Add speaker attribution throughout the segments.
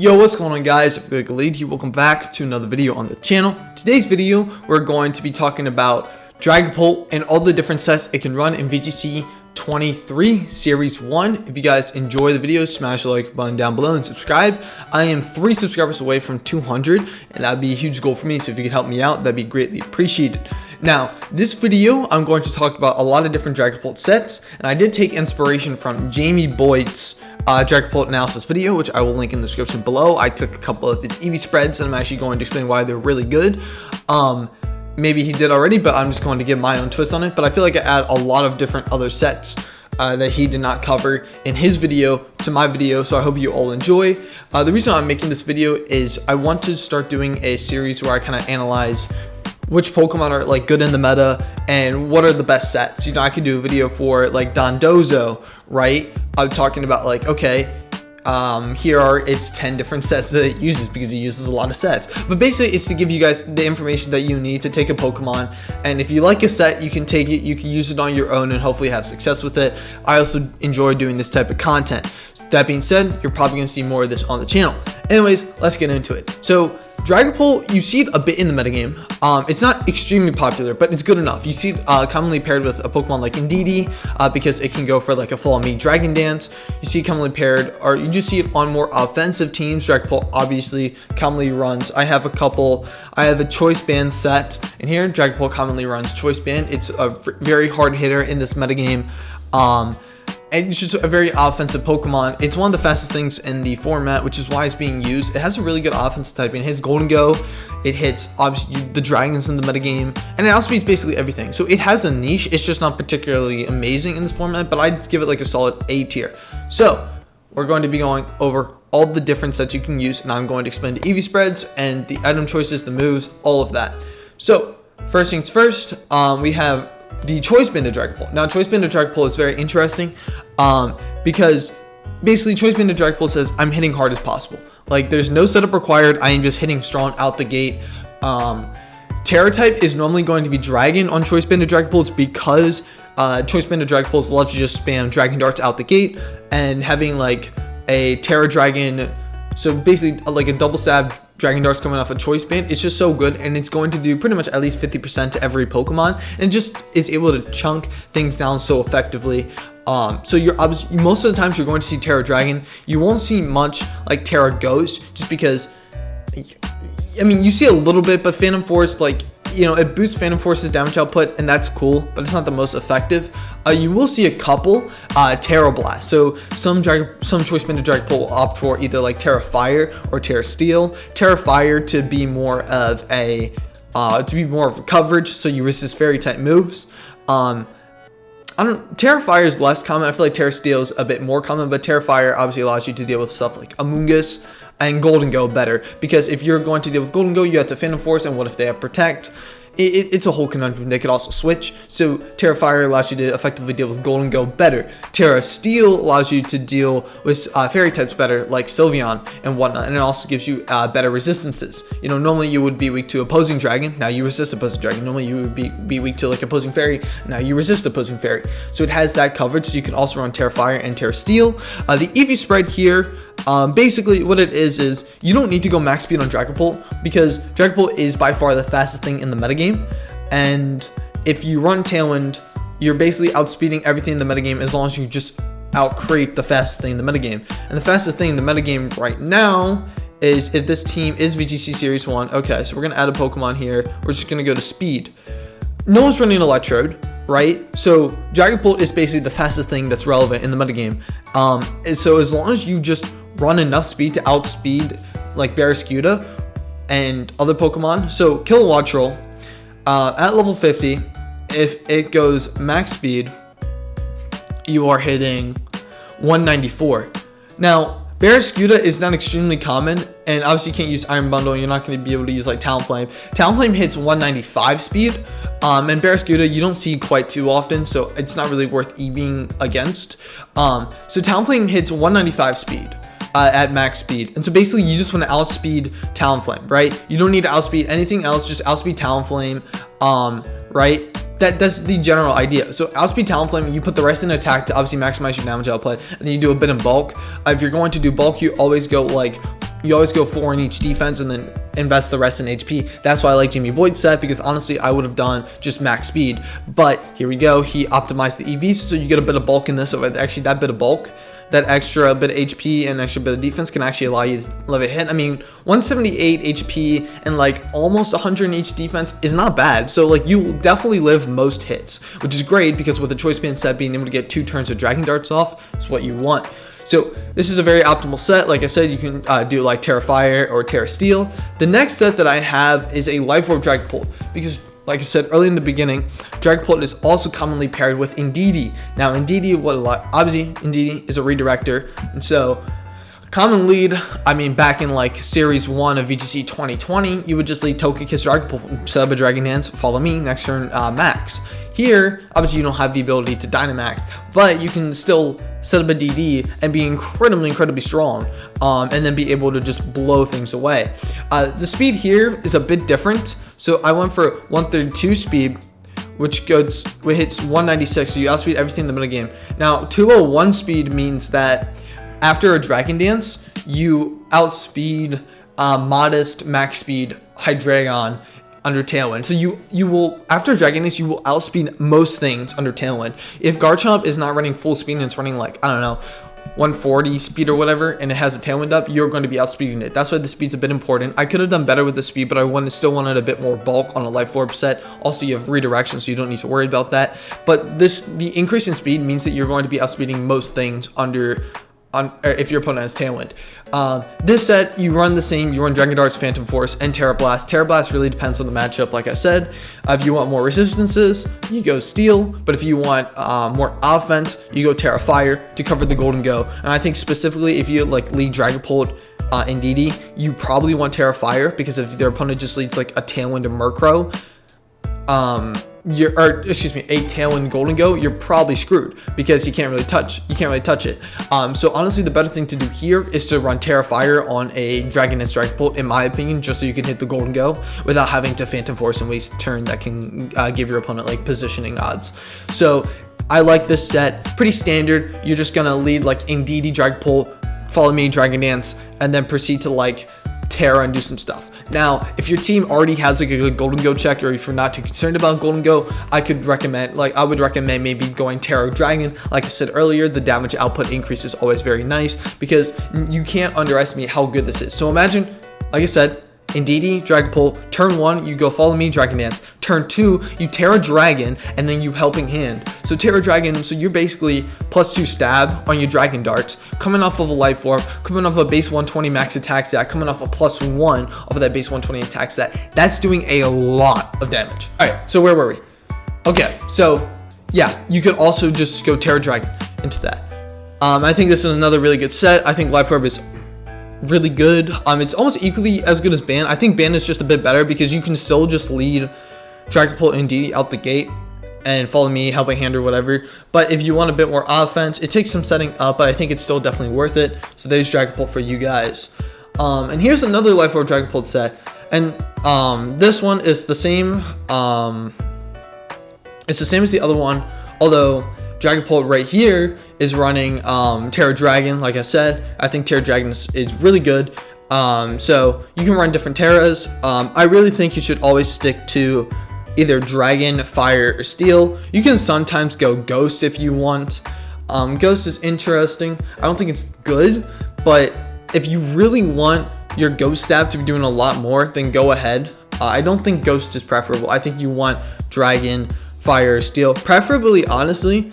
Speaker 1: Yo, what's going on, guys? I feel like a lead here. Welcome back to another video on the channel. Today's video, we're going to be talking about Dragapult and all the different sets it can run in VGC 23 Series 1. If you guys enjoy the video, smash the like button down below and subscribe. I am 3 subscribers away from 200, and that'd be a huge goal for me. So if you could help me out, that'd be greatly appreciated. Now, this video, I'm going to talk about a lot of different Dragapult sets, and I did take inspiration from Jamie Boyd's Dragapult analysis video, which I will link in the description below. I took a couple of his EV spreads, and I'm actually going to explain why they're really good. Maybe he did already, but I'm just going to give my own twist on it. But I feel like I add a lot of different other sets that he did not cover in his video to my video, so I hope you all enjoy. The reason I'm making this video is I want to start doing a series where I kind of analyze which Pokemon are like good in the meta and what are the best sets. You know, I could do a video for like Dondozo, right? I'm talking about like, okay, here are its 10 different sets that it uses, because it uses a lot of sets. But basically, it's to give you guys the information that you need to take a Pokemon, and if you like a set, you can take it, you can use it on your own and hopefully have success with it. I also enjoy doing this type of content. That being said, you're probably going to see more of this on the channel. Anyways, let's get into it. So Dragapult, you see it a bit in the metagame. It's not extremely popular, but it's good enough. You see it commonly paired with a Pokemon like Indeedee, because it can go for like a Follow Me Dragon Dance. You see it commonly paired, or you just see it on more offensive teams. Dragapult obviously commonly runs. I have a Choice Band set in here. Dragapult commonly runs Choice Band. It's a very hard hitter in this metagame. And it's just a very offensive Pokemon. It's one of the fastest things in the format, which is why it's being used. It has a really good offensive typing. It hits Golden Go. It hits obviously the dragons in the metagame, and it outspeeds basically everything. So it has a niche. It's just not particularly amazing in this format, but I'd give it like a solid A tier. So we're going to be going over all the different sets you can use, and I'm going to explain the EV spreads and the item choices, the moves, all of that. So first things first, we have the Choice Band of Dragapult. Now, Choice Band of Dragapult is very interesting because basically Choice Band of Dragapult says I'm hitting hard as possible. Like, there's no setup required. I am just hitting strong out the gate. Terra type is normally going to be Dragon on Choice Band of Dragapult because Choice Band of Dragapult loves to just spam Dragon Darts out the gate, and having like a Terra Dragon, so basically like a double stab Dragon Darts coming off a Choice Band, it's just so good, and it's going to do pretty much at least 50% to every Pokemon, and just is able to chunk things down so effectively. So you're obviously, most of the times you're going to see Terra Dragon. You won't see much like Terra Ghost, just because, I mean, you see a little bit, but Phantom Force, like, you know, it boosts Phantom Force's damage output, and that's cool, but it's not the most effective. You will see a couple Terra Blast. So some Choice Band of Dragapult will opt for either like Terra Fire or Terra Steel. Terra Fire to be more of a coverage, so you resist fairy type moves. Terra Fire is less common. I feel like Terra Steel is a bit more common, but Terra Fire obviously allows you to deal with stuff like Amoonguss and Golden Go better, because if you're going to deal with Golden Go, you have to Phantom Force, and what if they have Protect? It's a whole conundrum. They could also switch. So Terra Fire allows you to effectively deal with Golden Go better. Terra Steel allows you to deal with fairy types better, like Sylveon and whatnot, and it also gives you better resistances. You know, normally you would be weak to opposing dragon, now you resist opposing dragon. Normally you would be weak to like opposing fairy, now you resist opposing fairy. So it has that coverage, so you can also run Terra Fire and Terra Steel. The EV spread here, basically what it is you don't need to go max speed on Dragapult, because Dragapult is by far the fastest thing in the metagame, and if you run Tailwind, you're basically outspeeding everything in the metagame as long as you just out-creep the fastest thing in the metagame. And the fastest thing in the metagame right now is, if this team is VGC Series 1, okay, so we're going to add a Pokemon here. We're just going to go to Speed. No one's running Electrode, right? So Dragapult is basically the fastest thing that's relevant in the metagame. And so as long as you just run enough speed to outspeed like Barraskewda and other Pokemon. So Kilowattrel, at level 50, if it goes max speed, you are hitting 194. Now, Barraskewda is not extremely common, and obviously you can't use Iron Bundle. You're not going to be able to use like Talonflame. Talonflame hits 195 speed, and Barraskewda you don't see quite too often, so it's not really worth EVing against. So Talonflame hits 195 speed. At max speed, and so basically you just want to outspeed Talonflame, right? You don't need to outspeed anything else, just outspeed Talonflame, right? That's the general idea. So outspeed Talonflame, you put the rest in attack to obviously maximize your damage output, and then you do a bit in bulk. If you're going to do bulk, you always go like you always go 4 in each defense and then invest the rest in HP. That's why I like Jamie Boyd's set, because honestly, I would have done just max speed. But here we go. He optimized the EVs, so you get a bit of bulk in this. So actually, that bit of bulk, that extra bit of HP and extra bit of defense can actually allow you to live a hit. I mean, 178 HP and like almost 100 in each defense is not bad. So like you will definitely live most hits, which is great, because with the choice band set, being able to get 2 turns of dragon darts off is what you want. So this is a very optimal set. Like I said, you can do like Terra Fire or Terra Steel. The next set that I have is a Life Orb Dragapult, because like I said early in the beginning, Dragapult is also commonly paired with Indeedee. Now Indeedee, obviously Indeedee is a redirector, and so common lead, I mean, back in like series 1 of VGC 2020, you would just lead Togekiss Dragapult, set up a Dragon Dance, follow me, next turn max. Here, obviously you don't have the ability to Dynamax, but you can still set up a DD and be incredibly strong, and then be able to just blow things away. The speed here is a bit different, so I went for 132 speed, which hits 196, so you outspeed everything in the middle game. Now 201 speed means that after a Dragon Dance, you outspeed Modest, Max Speed, Hydreigon under Tailwind. So you will, after Dragon Dance, you will outspeed most things under Tailwind. If Garchomp is not running full speed and it's running like, I don't know, 140 speed or whatever, and it has a Tailwind up, you're going to be outspeeding it. That's why the speed's a bit important. I could have done better with the speed, but I still wanted a bit more bulk on a Life Orb set. Also, you have redirection, so you don't need to worry about that. But the increase in speed means that you're going to be outspeeding most things if your opponent has Tailwind. This set, you run the same. You run Dragon Darts, Phantom Force, and Terra Blast. Terra Blast really depends on the matchup, like I said. If you want more resistances, you go Steel. But if you want more offense, you go Terra Fire to cover the Golden Go. And I think specifically if you like lead Dragapult in DD, you probably want Terra Fire, because if their opponent just leads like a Tailwind and Murkrow, a Tailwind Golden Go, you're probably screwed, because you can't really touch it. So honestly, the better thing to do here is to run Terra Fire on a Dragon Dance Dragapult, in my opinion, just so you can hit the Golden Go without having to Phantom Force and waste a turn that can give your opponent like positioning odds. So I like this set, pretty standard. You're just gonna lead like Indeedee Dragapult, follow me Dragon Dance, and then proceed to like Terra and do some stuff. Now, if your team already has like a good Golden Go check, or if you're not too concerned about Golden Go, I would recommend maybe going Terra Dragon. Like I said earlier, the damage output increase is always very nice, because you can't underestimate how good this is. So imagine, like I said, Indeedee Dragapult, turn 1, you go follow me Dragon Dance. Turn 2, you Terra Dragon, and then you Helping Hand. So Terra Dragon, so you're basically +2 stab on your Dragon Darts, coming off of a Life Orb, coming off a base 120 max attack stat, coming off a +1 of that base 120 attack stat. That's doing a lot of damage. Alright, so where were we? Okay, so yeah, you could also just go Terra Dragon into that. I think this is another really good set. I think Life Orb is really good. It's almost equally as good as Ban. I think Ban is just a bit better, because you can still just lead Dragapult and Indeedee out the gate and follow me, Helping Hand or whatever. But if you want a bit more offense, it takes some setting up, but I think it's still definitely worth it. So there's Dragapult for you guys. And here's another Life Orb Dragapult set, and this one is the same. It's the same as the other one, although Dragapult right here is running Terra Dragon. Like I said, I think Terra Dragon is really good. So you can run different Terras. I really think you should always stick to either Dragon, Fire, or Steel. You can sometimes go Ghost if you want. Ghost is interesting. I don't think it's good, but if you really want your Ghost stab to be doing a lot more, then go ahead. I don't think Ghost is preferable. I think you want Dragon, Fire, Steel. Preferably, honestly,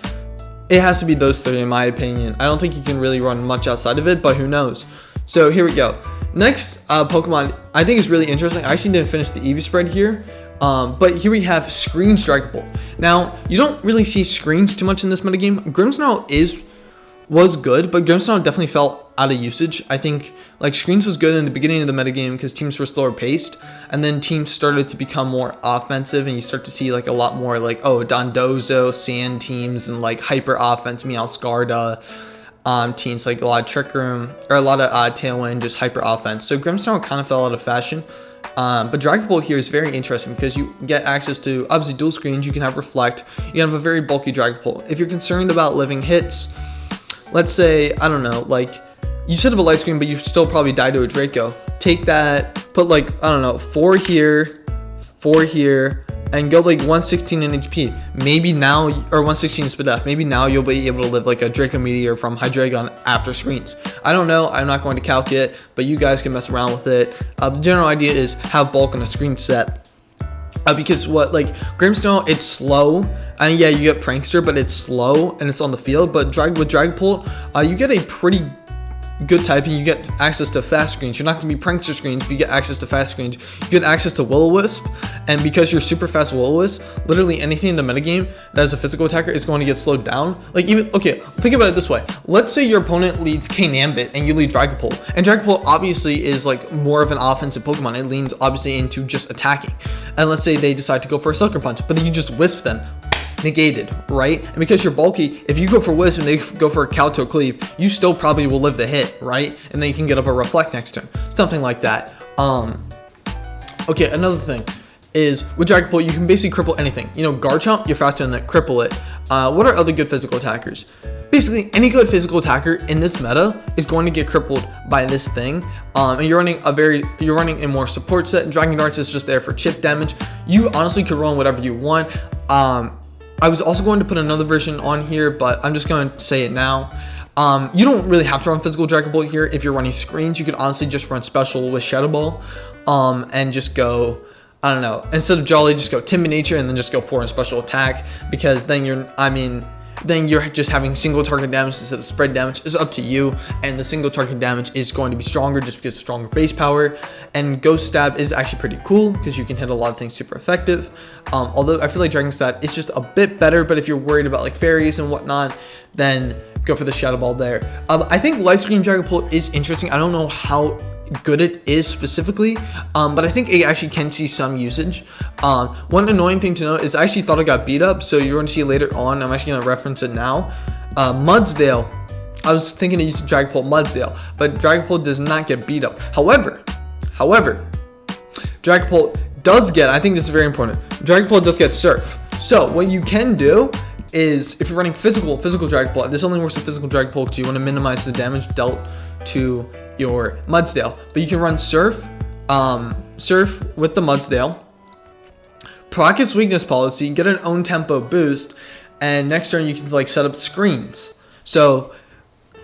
Speaker 1: it has to be those 3 in my opinion. I don't think you can really run much outside of it, but who knows. So here we go. Next Pokemon I think is really interesting. I actually didn't finish the EV spread here. But here we have Screens Dragapult. Now, you don't really see Screens too much in this metagame. Grimmsnarl was good, but Grimmsnarl definitely fell out of usage. I think like Screens was good in the beginning of the metagame because teams were slower paced, and then teams started to become more offensive, and you start to see like a lot more like, oh, Dondozo, Sand teams, and like hyper offense, Meowscarda teams, like a lot of Trick Room, or a lot of Tailwind, just hyper offense. So Grimmsnarl kind of fell out of fashion. But Dragapult here is very interesting because you get access to obviously dual screens. You can have Reflect. You can have a very bulky Dragapult. If you're concerned about living hits, let's say, I don't know, like you set up a light screen, but you still probably die to a Draco. Take that, put like, I don't know, 4 here, 4 here, and go like 116 in HP. Maybe now, or 116 in speed F. Maybe now you'll be able to live like a Draco Meteor from Hydreigon after screens. I don't know. I'm not going to calc it, but you guys can mess around with it. The general idea is have bulk on a screen set. Because what, like, Grimmsnarl, it's slow. And yeah, you get Prankster, but it's slow and it's on the field. But with Dragapult, you get a pretty good typing. You get access to fast screens. You're not going to be Prankster screens, but you get access to fast screens. You get access to Will-O-Wisp, and because you're super fast Will-O-Wisp, literally anything in the metagame that is a physical attacker is going to get slowed down. Like, even, okay, think about it this way. Let's say your opponent leads Kingambit and you lead Dragapult, and Dragapult obviously is like more of an offensive Pokemon. It leans obviously into just attacking, and let's say they decide to go for a Sucker Punch, but then you just Wisp them. Negated, right? And because you're bulky, if you go for Wisp and they go for a Kabuto Cleave, you still probably will live the hit, right? And then you can get up a Reflect next turn, something like that. Okay, another thing is with Dragapult, you can basically cripple anything. You know, Garchomp, you're faster than that, cripple it. What are other good physical attackers? Basically, any good physical attacker in this meta is going to get crippled by this thing. And you're running a more support set. Dragon Darts is just there for chip damage. You honestly could run whatever you want. I was also going to put another version on here, but I'm just going to say it now. You don't really have to run physical Dragapult here. If you're running screens, you could honestly just run special with Shadow Ball, and just go, I don't know, instead of Jolly, just go Timid Nature and then just go 4 in special attack, because then you're just having single target damage instead of spread damage. It's up to you, and the single target damage is going to be stronger just because of stronger base power. And Ghost Stab is actually pretty cool because you can hit a lot of things super effective. Although I feel like Dragon Stab is just a bit better, but if you're worried about like fairies and whatnot, then go for the Shadow Ball there. I think Light Screen Dragapult is interesting. I don't know how good it is specifically, but I think it actually can see some usage. One annoying thing to note is I actually thought it got beat up, so you're going to see it later on. I'm actually going to reference it now. Mudsdale, I was thinking to use Dragapult Mudsdale, but Dragapult does not get beat up. However, Dragapult does get, I think this is very important, Dragapult does get Surf. So what you can do is, if you're running physical Dragapult, this only works with physical Dragapult because you want to minimize the damage dealt to your Mudsdale, but you can run Surf with the Mudsdale, proc its weakness policy, get an own tempo boost, and next turn you can like set up screens. So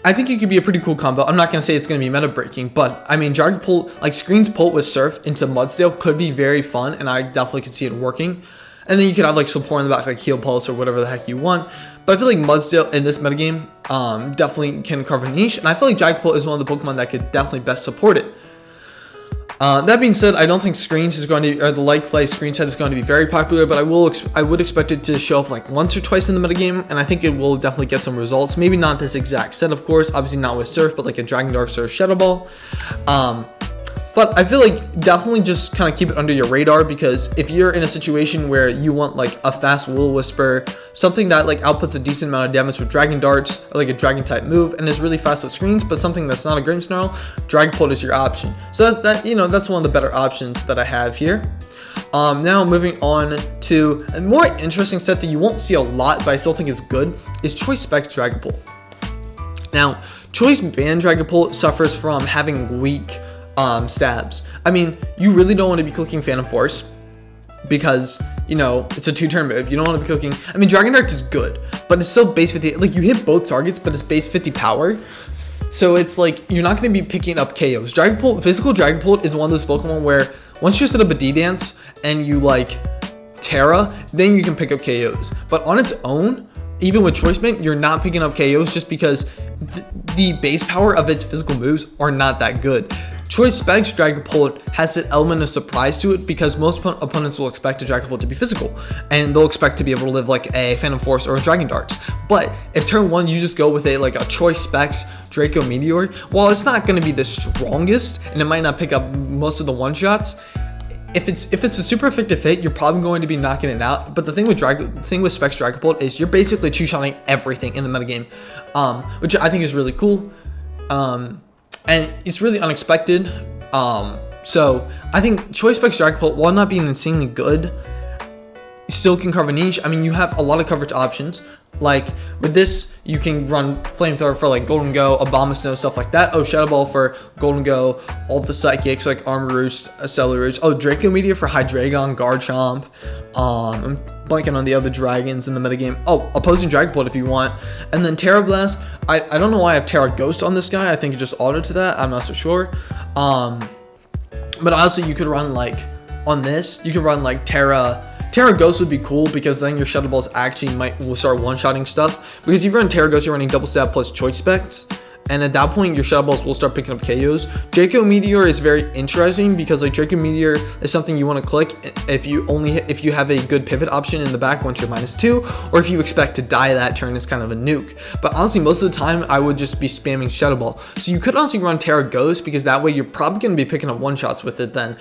Speaker 1: I think it could be a pretty cool combo. I'm not going to say it's going to be meta breaking, but I mean, Dragapult, like screens Pult with Surf into Mudsdale could be very fun, and I definitely could see it working. And then you could have like support in the back, like Heal Pulse or whatever the heck you want. But I feel like Mudsdale in this metagame definitely can carve a niche, and I feel like Dragapult is one of the Pokemon that could definitely best support it. That being said, I don't think screens is going to, or the light clay screen set is going to be very popular, but I would expect it to show up like once or twice in the metagame, and I think it will definitely get some results. Maybe not this exact set, of course, obviously not with Surf, but like a Dragon Dark or Shadow Ball. But I feel like definitely just kind of keep it under your radar, because if you're in a situation where you want like a fast Will-O-Wisper, something that like outputs a decent amount of damage with Dragon Darts, or like a Dragon type move, and is really fast with screens, but something that's not a Grimmsnarl, Dragapult is your option. So that you know, that's one of the better options that I have here. Now moving on to a more interesting set that you won't see a lot, but I still think is good, is Choice Specs Dragapult. Now, Choice Band Dragapult suffers from having weak stabs. I mean, you really don't want to be clicking Phantom Force because, you know, it's a 2-turn move. You don't want to be clicking, I mean, Dragon Darts is good, but it's still base 50, like you hit both targets, but it's base 50 power. So it's like, you're not going to be picking up KOs. Dragapult, physical Dragapult is one of those Pokemon where once you set up a D-Dance and you like Terra, then you can pick up KOs. But on its own, even with Choice Band, you're not picking up KOs just because the base power of its physical moves are not that good. Choice Specs Dragapult has an element of surprise to it because most opponents will expect a Dragapult to be physical, and they'll expect to be able to live like a Phantom Force or a Dragon Dart. But if turn 1 you just go with a Choice Specs Draco Meteor, while it's not going to be the strongest and it might not pick up most of the one-shots, if it's a super effective hit, you're probably going to be knocking it out. But the thing with Specs Dragapult is you're basically two-shotting everything in the metagame, which I think is really cool. And it's really unexpected. So I think Choice Specs Dragapult, while not being insanely good, still can cover niche. I mean, you have a lot of coverage options. Like with this, you can run Flamethrower for like Golden Go, Abomasnow, stuff like that. Oh, Shadow Ball for Golden Go, all the Psychics like Armor Roost, Stellar Roost. Oh, Draco Meteor for Hydreigon, Garchomp. I'm blanking on the other dragons in the metagame. Oh, Opposing Dragapult if you want. And then Terra Blast. I don't know why I have Terra Ghost on this guy. I think it just auto to that. I'm not so sure. But honestly, you could run like on this. You could run like Terra Ghost would be cool because then your Shadow Balls actually will start one-shotting stuff. Because if you run Terra Ghost, you're running double stab plus Choice Specs. And at that point, your Shadow Balls will start picking up KOs. Draco Meteor is very interesting because like Draco Meteor is something you want to click if you have a good pivot option in the back once you're -2, or if you expect to die that turn is kind of a nuke. But honestly, most of the time, I would just be spamming Shadow Ball. So you could honestly run Terra Ghost because that way you're probably going to be picking up one-shots with it then.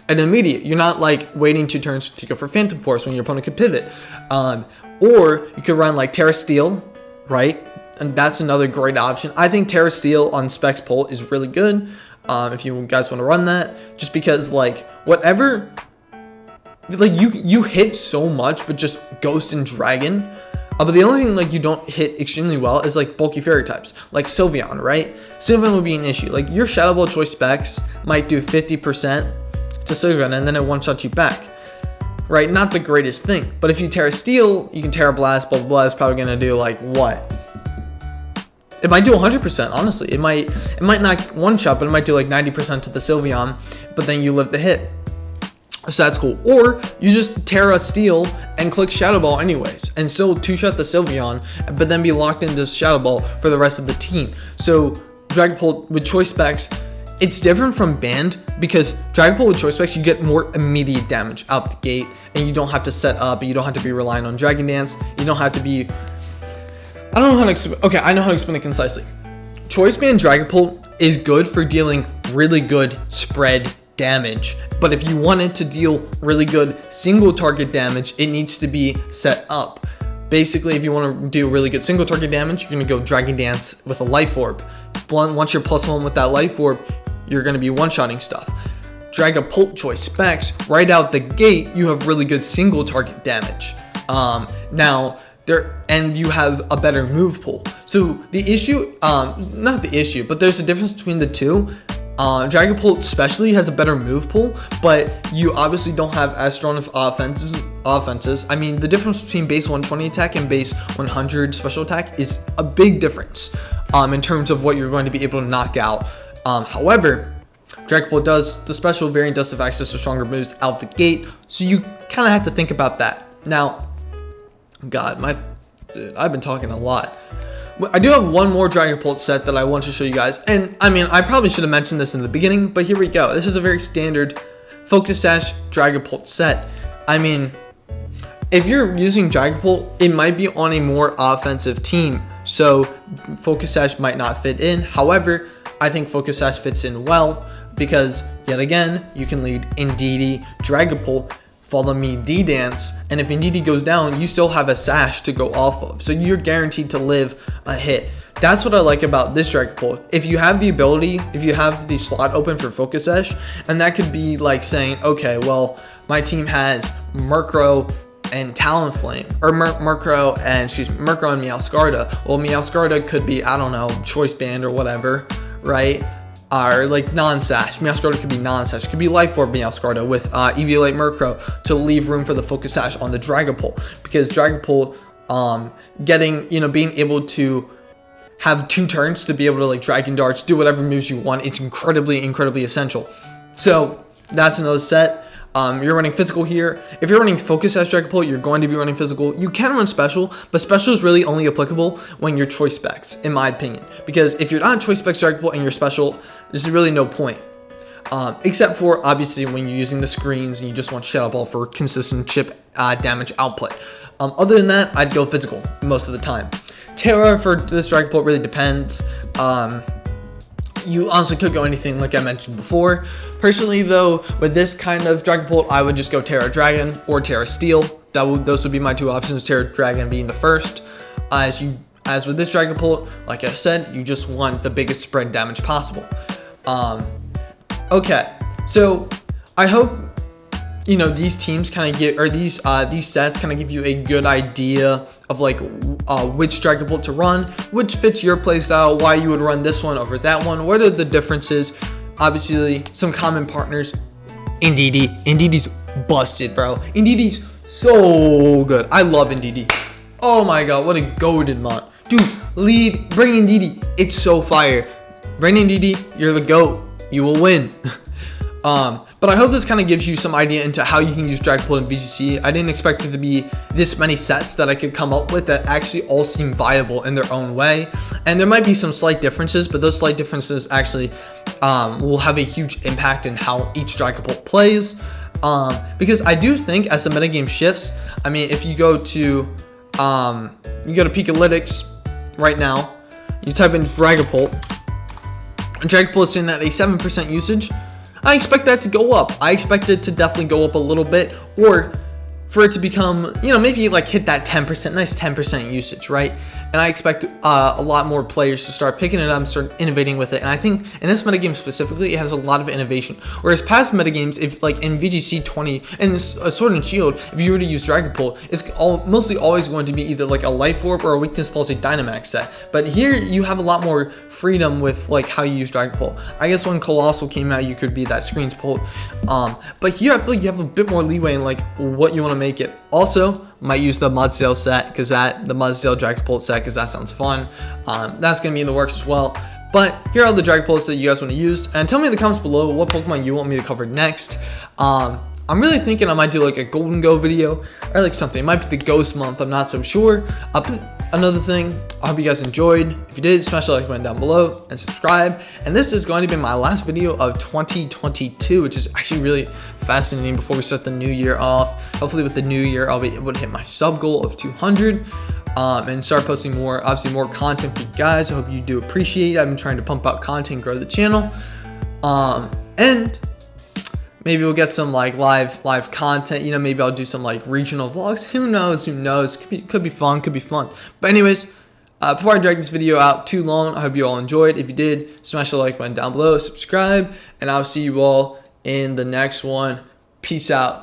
Speaker 1: And immediate, you're not like waiting 2 turns to go for Phantom Force when your opponent could pivot. Or you could run like Terra Steel, right? And that's another great option. I think Terra Steel on Specs Pult is really good. If you guys want to run that, just because like whatever, like you hit so much with just Ghost and Dragon. But the only thing like you don't hit extremely well is like bulky fairy types, like Sylveon, right? Sylveon would be an issue. Like your Shadow Ball Choice Specs might do 50% to Sylveon and then it one-shots you back, right? Not the greatest thing. But if you Terra Steel, you can Terra Blast, blah, blah, blah. It's probably going to do like what? It might do 100%, honestly. It might not one-shot, but it might do like 90% to the Sylveon, but then you live the hit. So that's cool. Or you just Terra Steel and click Shadow Ball anyways, and still 2-shot the Sylveon, but then be locked into Shadow Ball for the rest of the team. So Dragapult with Choice Specs, it's different from Band because Dragapult with Choice Specs, you get more immediate damage out the gate, and you don't have to set up, you don't have to be relying on Dragon Dance, you don't have to be, I don't know how to explain, okay, I know how to explain it concisely. Choice Band Dragapult is good for dealing really good spread damage, but if you want it to deal really good single target damage, it needs to be set up. Basically, if you want to do really good single target damage, you're going to go Dragon Dance with a Life Orb. Once you're +1 with that Life Orb, you're going to be one-shotting stuff. Dragapult Choice Specs, right out the gate, you have really good single target damage. And you have a better move pool. So the issue, not the issue, but there's a difference between the two. Dragapult especially has a better move pool, but you obviously don't have as strong of offenses. I mean, the difference between base 120 attack and base 100 special attack is a big difference in terms of what you're going to be able to knock out. However, Dragapult the special variant does have access to stronger moves out the gate, so you kind of have to think about that. Now, God, I've been talking a lot. I do have one more Dragapult set that I want to show you guys, and I mean, I probably should have mentioned this in the beginning, but here we go. This is a very standard Focus Sash Dragapult set. I mean, if you're using Dragapult, it might be on a more offensive team, so Focus Sash might not fit in. However, I think Focus Sash fits in well because, yet again, you can lead Indeedee, Dragapult, Follow Me, D-Dance, and if Indeedee goes down, you still have a Sash to go off of, so you're guaranteed to live a hit. That's what I like about this Dragapult. If you have the ability, if you have the slot open for Focus Sash, and that could be like saying, okay, well, my team has Murkrow and Talonflame, or Murkrow and Meowscarada. Well, Meowscarada could be, I don't know, Choice Band or whatever, right? Or like non-Sash. Meowscarada could be non-Sash. It could be Life Orb Meowscarada with Eviolite Murkrow to leave room for the Focus Sash on the Dragapult. Because Dragapult being able to have 2 turns to be able to like Dragon Darts, do whatever moves you want, it's incredibly essential. So that's another set. You're running physical here. If you're running Focus Sash Dragapult, you're going to be running physical. You can run special, but special is really only applicable when you're Choice Specs, in my opinion. Because if you're not Choice Specs Dragapult and you're special, there's really no point. Except for, obviously, when you're using the screens and you just want Shadow Ball for consistent chip damage output. Other than that, I'd go physical most of the time. Terra for this Dragapult really depends. You honestly could go anything like I mentioned before. Personally though, with this kind of Dragapult, I would just go Terra Dragon or Terra Steel. Those would be my 2 options, Terra Dragon being the first. As with this Dragapult, like I said, you just want the biggest spread damage possible. Okay, so I hope you know, these teams kind of get, or these sets kind of give you a good idea of like which Dragapult to run, which fits your playstyle, why you would run this one over that one, what are the differences. Obviously, some common partners. Indeedee's busted, bro. Indeedee's so good. I love Indeedee. Oh my god, what a goated mod. Dude, bring Indeedee. It's so fire. Bring Indeedee, you're the GOAT. You will win. But I hope this kind of gives you some idea into how you can use Dragapult in VGC. I didn't expect it to be this many sets that I could come up with that actually all seem viable in their own way. And there might be some slight differences, but those slight differences actually will have a huge impact in how each Dragapult plays. Because I do think as the metagame shifts, I mean, if you go to Pikalytics right now, you type in Dragapult, and Dragapult is sitting at a 7% usage. I expect that to go up. I expect it to definitely go up a little bit, or for it to become, you know, maybe like hit that 10%, nice 10% usage, right? And I expect a lot more players to start picking it up and start innovating with it. And I think in this metagame specifically, it has a lot of innovation. Whereas past metagames, if like in VGC 20 and this Sword and Shield, if you were to use Dragapult, it's mostly always going to be either like a Life Orb or a Weakness Pulse Dynamax set. But here you have a lot more freedom with like how you use Dragapult. I guess when Colossal came out, you could be that Screens Pult. But here I feel like you have a bit more leeway in like what you want to make it. Also, might use the Mudsdale set because the Mudsdale Dragapult set because that sounds fun. That's gonna be in the works as well. But here are the Dragapults that you guys want to use, and tell me in the comments below what Pokemon you want me to cover next. I'm really thinking I might do like a Golden Go video or like something. It might be the Ghost month. I'm not so sure. Another thing, I hope you guys enjoyed. If you did, smash the like button down below and subscribe. And this is going to be my last video of 2022, which is actually really fascinating before we start the new year off. Hopefully with the new year, I'll be able to hit my sub goal of 200 and start posting more, obviously more content for you guys. I hope you do appreciate it. I've been trying to pump out content, grow the channel. And maybe we'll get some like live content, you know, maybe I'll do some like regional vlogs. Who knows? Could be fun. But anyways, before I drag this video out too long, I hope you all enjoyed. If you did, smash the like button down below, subscribe, and I'll see you all in the next one. Peace out.